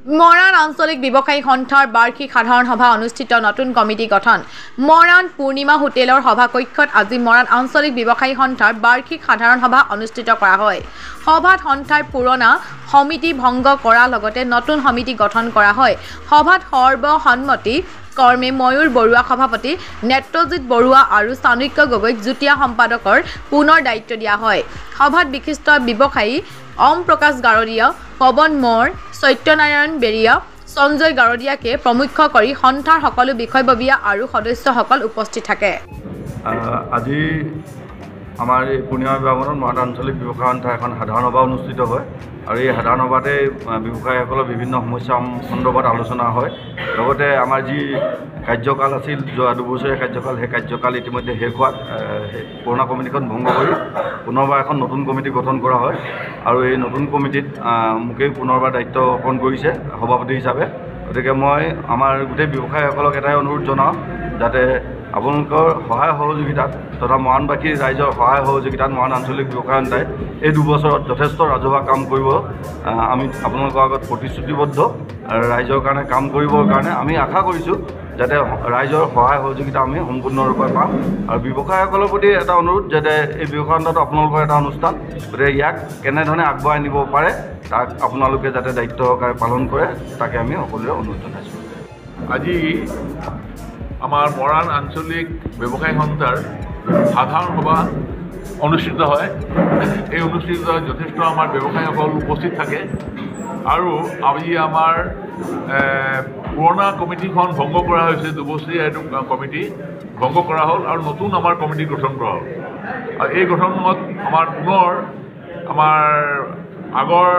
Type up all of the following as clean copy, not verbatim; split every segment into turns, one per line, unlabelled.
মৰাণ আঞ্চলিক ব্যৱসায়ী সন্থাৰ বাৰ্ষিক সাধাৰণ সভা অনুষ্ঠিত নতুন কমিটি গঠন মৰাণ পূৰ্ণিমা হোটেলৰ সভাকক্ষত আজি মৰাণ আঞ্চলিক ব্যৱসায়ী সন্থাৰ বাৰ্ষিক সাধাৰণ সভা অনুষ্ঠিত কৰা হয়। সভাত সন্থাৰ পুৰণা সমিতি ভংগ কৰাৰ লগতে নতুন সমিতি গঠন কৰা হয়। সভাত সৰ্বসন্মতি কৰ্মে ময়ূৰ বৰুৱা সভাপতি, নেত্ৰজিৎ বৰুৱা আৰু চাণক্য গগৈক যুটীয়া সম্পাদকৰ পুনৰ দায়িত্ব দিয়া হয়। সভাত বিশিষ্ট ব্যৱসায়ী ওম প্ৰকাশ গাৰদীয়া, পৱন মৌৰ, সত্যনাৰায়ণ বেৰিয়া, সঞ্জয় গাৰদীয়াকে প্ৰমুখ কৰি সন্থাৰ সকলো বিষয়ববীয়া আৰু সদস্যসকল উপস্থিত থাকে।
আজি আমাৰ এই পূৰ্ণিমা বিভাগত মৰাণ আঞ্চলিক ব্যৱসায়ী সন্থাৰ এখন সাধাৰণ সভা অনুষ্ঠিত হয় আৰু এই সাধাৰণ সভাতে ব্যৱসায়ীসকলৰ বিভিন্ন সমস্যা সন্দৰ্ভত আলোচনা হয়। লগতে আমাৰ যি কাৰ্যকাল আছিল যোৱা দুবছৰীয়া কাৰ্যকাল, সেই কাৰ্যকাল ইতিমধ্যে শেষ হোৱাত পুৰণা কমিটিখন ভংগ কৰি পুনৰবাৰ এখন নতুন কমিটি গঠন কৰা হয় আৰু এই নতুন কমিটিত মোকেই পুনৰবাৰ দায়িত্ব অৰ্পণ কৰিছে সভাপতি হিচাপে। গতিকে মই আমাৰ গোটেই ব্যৱসায়ীসকলক এটাই অনুৰোধ জনাওঁ যাতে আপোনালোকৰ সহায় সহযোগিতাত তথা মৰাণবাসীৰ ৰাইজৰ সহায় সহযোগিতাত মৰাণ আঞ্চলিক ব্যৱসায়ী সন্থাই এই দুবছৰত যথেষ্ট ৰাজহুৱা কাম কৰিব। আমি আপোনালোকৰ আগত প্ৰতিশ্ৰুতিবদ্ধ ৰাইজৰ কাৰণে কাম কৰিবৰ কাৰণে আমি আশা কৰিছোঁ যাতে ৰাইজৰ সহায় সহযোগিতা আমি সম্পূৰ্ণৰূপে পাম। আৰু ব্যৱসায়ীসকলৰ প্ৰতি এটা অনুৰোধ যাতে এই ব্যৱসায় সন্থাটো আপোনালোকৰ এটা অনুষ্ঠান, গতিকে ইয়াক কেনেধৰণে আগবঢ়াই নিব পাৰে তাক আপোনালোকে যাতে দায়িত্ব সহকাৰে পালন কৰে তাকে আমি সকলোৱে অনুৰোধ জনাইছোঁ।
আজি আমাৰ মৰাণ আঞ্চলিক ব্যৱসায়ী সন্থাৰ সাধাৰণ সভা অনুষ্ঠিত হয়। এই অনুষ্ঠিত যথেষ্ট আমাৰ ব্যৱসায়ীসকল উপস্থিত থাকে আৰু আজি আমাৰ পুৰণা কমিটিখন ভংগ কৰা হৈছে। দুবছৰীয়া এইটো কমিটি ভংগ কৰা হ'ল আৰু নতুন আমাৰ কমিটি গঠন কৰা হ'ল। আৰু এই গঠনত আমাৰ পুনৰ আমাৰ আগৰ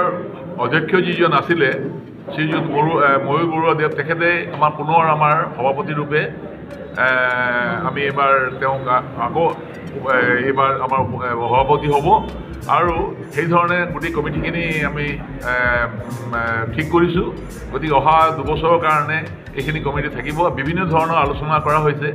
অধ্যক্ষ যিজন আছিলে শ্ৰীযুত ময়ূৰ বৰুৱা দেৱ, তেখেতে আমাৰ পুনৰ আমাৰ সভাপতিৰূপে আমি এইবাৰ তেওঁক আকৌ এইবাৰ আমাৰ সভাপতি হ'ব আৰু সেইধৰণে গোটেই কমিটিখিনি আমি ঠিক কৰিছোঁ। গতিকে অহা দুবছৰৰ কাৰণে এইখিনি কমিটি থাকিব। বিভিন্ন ধৰণৰ আলোচনা কৰা হৈছে।